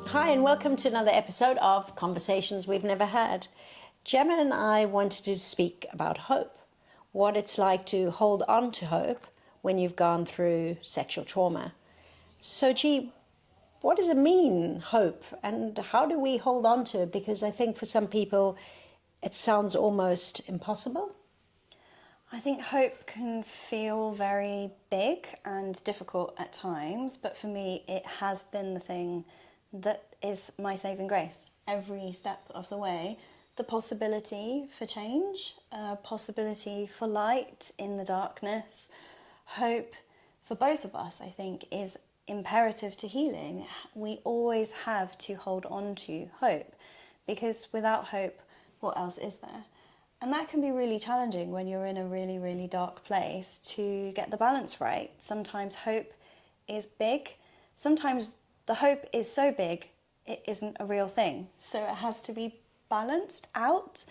Hi, and welcome to another episode of Conversations We've Never Had. Gemma and I wanted to speak about hope, what it's like to hold on to hope when you've gone through sexual trauma. So, what does it mean, hope, and how do we hold on to it? Because I think for some people it sounds almost impossible. I think hope can feel very big and difficult at times, but for me it has been the thing that is my saving grace every step of the way. The possibility for change, possibility for light in the darkness, hope for both of us, I think, is imperative to healing. We always have to hold on to hope, because without hope, what else is there? And that can be really challenging when you're in a really, really dark place to get the balance right. Sometimes hope is big. Sometimes the hope is so big, it isn't a real thing. So it has to be balanced out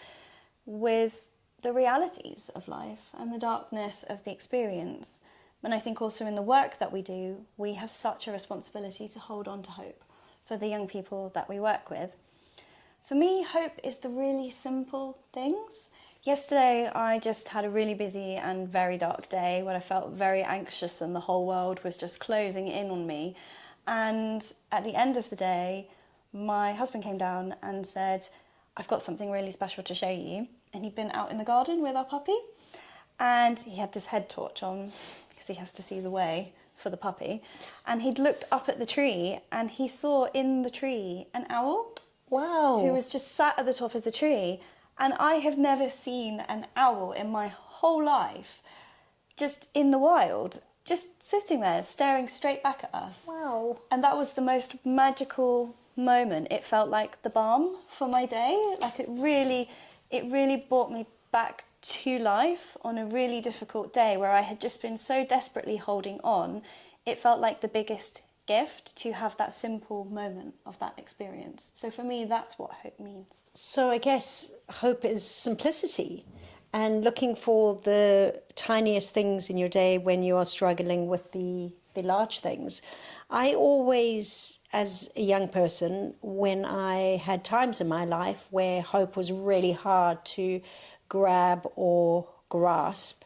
with the realities of life and the darkness of the experience. And I think also in the work that we do, we have such a responsibility to hold on to hope for the young people that we work with. For me, hope is the really simple things. Yesterday, I just had a really busy and very dark day where I felt very anxious and the whole world was just closing in on me. And at the end of the day, my husband came down and said, "I've got something really special to show you." And he'd been out in the garden with our puppy, and he had this head torch on because he has to see the way for the puppy. And he'd looked up at the tree and he saw in the tree an owl. Wow. Who was just sat at the top of the tree. And I have never seen an owl in my whole life, just in the wild, just sitting there staring straight back at us. Wow. And that was the most magical moment. It felt like the balm for my day. Like it really brought me back to life on a really difficult day where I had just been so desperately holding on. It felt like the biggest gift to have that simple moment of that experience. So for me, that's what hope means. So I guess hope is simplicity and looking for the tiniest things in your day when you are struggling with the large things. I always, as a young person, when I had times in my life where hope was really hard to grab or grasp,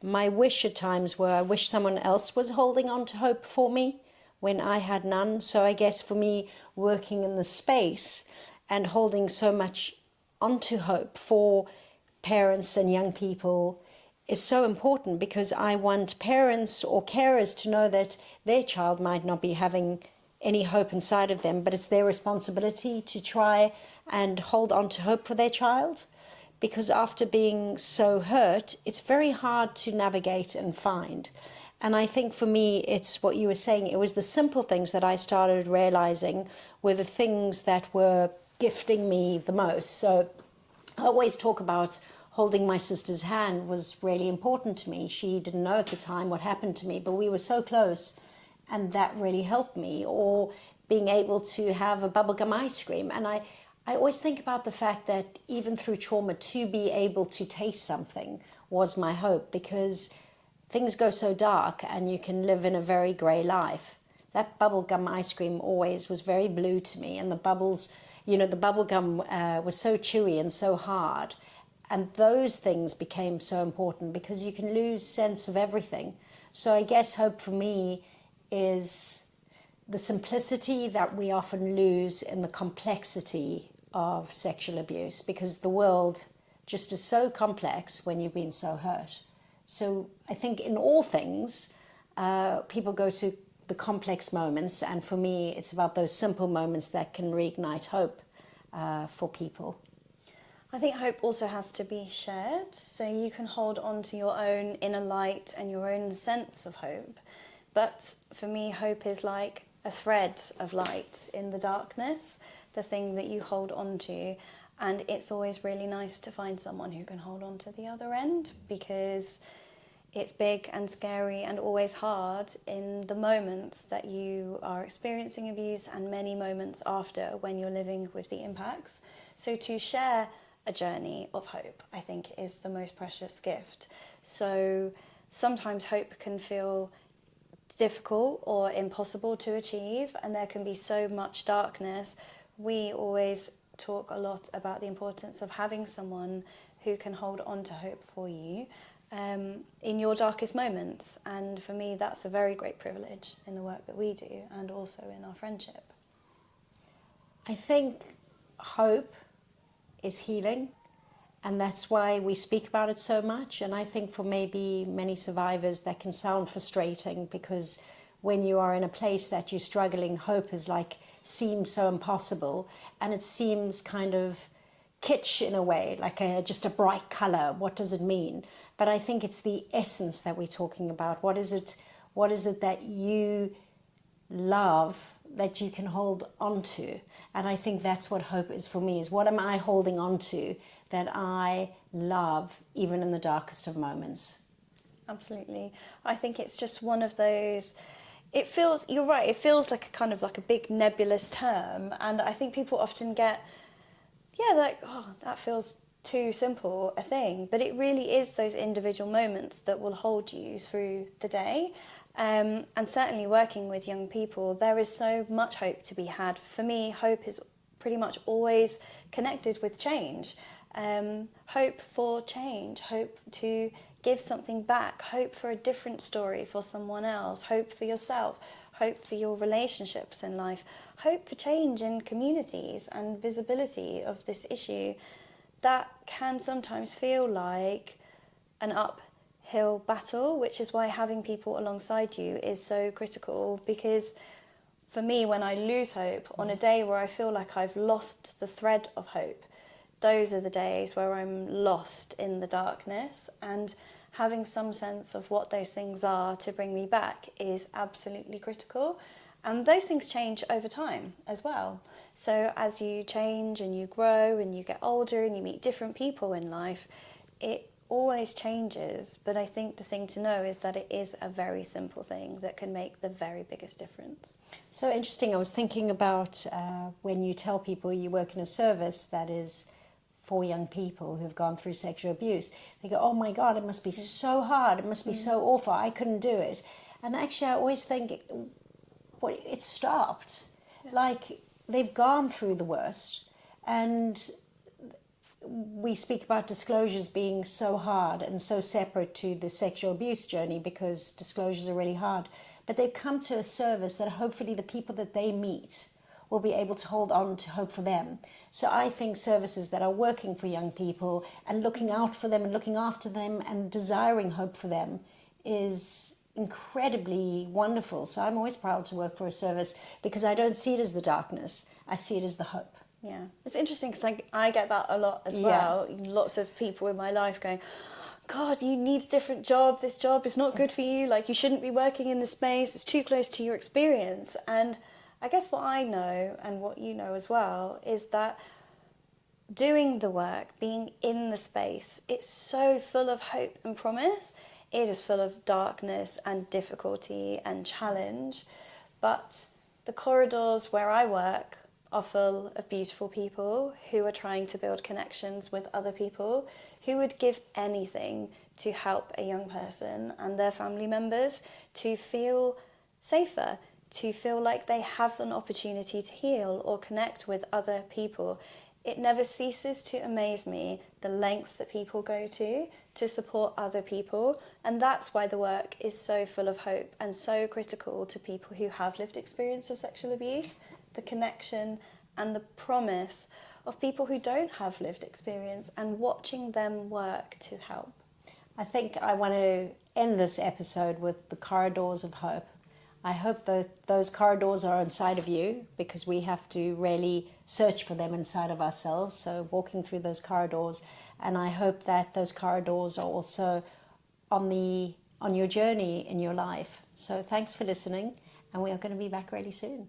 my wish at times were I wish someone else was holding on to hope for me when I had none. So I guess for me, working in the space and holding so much onto hope for parents and young people is so important, because I want parents or carers to know that their child might not be having any hope inside of them, but it's their responsibility to try and hold on to hope for their child. Because after being so hurt, it's very hard to navigate and find. And I think for me, it's what you were saying. It was the simple things that I started realizing were the things that were gifting me the most. So I always talk about holding my sister's hand was really important to me. She didn't know at the time what happened to me, but we were so close, and that really helped me. Or being able to have a bubblegum ice cream. And I always think about the fact that even through trauma, to be able to taste something was my hope, because things go so dark and you can live in a very grey life. That bubblegum ice cream always was very blue to me, and the bubbles, the bubblegum was so chewy and so hard. And those things became so important because you can lose sense of everything. So I guess hope for me is the simplicity that we often lose in the complexity of sexual abuse, because the world just is so complex when you've been so hurt. So I think in all things, people go to the complex moments, and for me, it's about those simple moments that can reignite hope for people. I think hope also has to be shared, so you can hold on to your own inner light and your own sense of hope. But for me, hope is like a thread of light in the darkness, the thing that you hold on to. And it's always really nice to find someone who can hold on to the other end, because it's big and scary and always hard in the moments that you are experiencing abuse and many moments after when you're living with the impacts. So to share a journey of hope, I think, is the most precious gift. So sometimes hope can feel difficult or impossible to achieve, and there can be so much darkness, we always talk a lot about the importance of having someone who can hold on to hope for you in your darkest moments. And for me, that's a very great privilege in the work that we do and also in our friendship. I think hope is healing, and that's why we speak about it so much. And I think for maybe many survivors that can sound frustrating, because when you are in a place that you're struggling, hope is like seems so impossible, and it seems kind of kitsch in a way, like just a bright color. What does it mean? But I think it's the essence that we're talking about. What is it that you love that you can hold on to? And I think that's what hope is for me, is what am I holding on to that I love even in the darkest of moments? Absolutely. I think it's just one of those, it feels, you're right, it feels like a kind of like a big nebulous term, and I think people often get, like, oh, that feels too simple a thing, but it really is those individual moments that will hold you through the day. And certainly working with young people, there is so much hope to be had. For me, hope is pretty much always connected with change. Hope for change, hope to give something back, hope for a different story for someone else, hope for yourself, hope for your relationships in life, hope for change in communities and visibility of this issue. That can sometimes feel like an uphill battle, which is why having people alongside you is so critical. Because for me, when I lose hope, on a day where I feel like I've lost the thread of hope, those are the days where I'm lost in the darkness, and having some sense of what those things are to bring me back is absolutely critical. And those things change over time as well. So as you change and you grow and you get older and you meet different people in life, it always changes. But I think the thing to know is that it is a very simple thing that can make the very biggest difference. So interesting. I was thinking about when you tell people you work in a service that is for young people who've gone through sexual abuse, they go, oh my God, it must be so hard. It must be so awful. I couldn't do it. And actually, I always think, well, it stopped. Yeah. Like, they've gone through the worst. And we speak about disclosures being so hard and so separate to the sexual abuse journey, because disclosures are really hard. But they've come to a service that hopefully the people that they meet will be able to hold on to hope for them. So I think services that are working for young people and looking out for them and looking after them and desiring hope for them is incredibly wonderful. So I'm always proud to work for a service, because I don't see it as the darkness, I see it as the hope. Yeah, it's interesting because I get that a lot as well. Yeah. Lots of people in my life going, God, you need a different job, this job is not good for you, like you shouldn't be working in this space, it's too close to your experience. And I guess what I know, and what you know as well, is that doing the work, being in the space, it's so full of hope and promise. It is full of darkness and difficulty and challenge. But the corridors where I work are full of beautiful people who are trying to build connections with other people, who would give anything to help a young person and their family members to feel safer, to feel like they have an opportunity to heal or connect with other people. It never ceases to amaze me the lengths that people go to support other people, and that's why the work is so full of hope and so critical to people who have lived experience of sexual abuse, the connection and the promise of people who don't have lived experience, and watching them work to help. I think I want to end this episode with the corridors of hope. I hope that those corridors are inside of you, because we have to really search for them inside of ourselves. So walking through those corridors, and I hope that those corridors are also on your journey in your life. So thanks for listening, and we are going to be back really soon.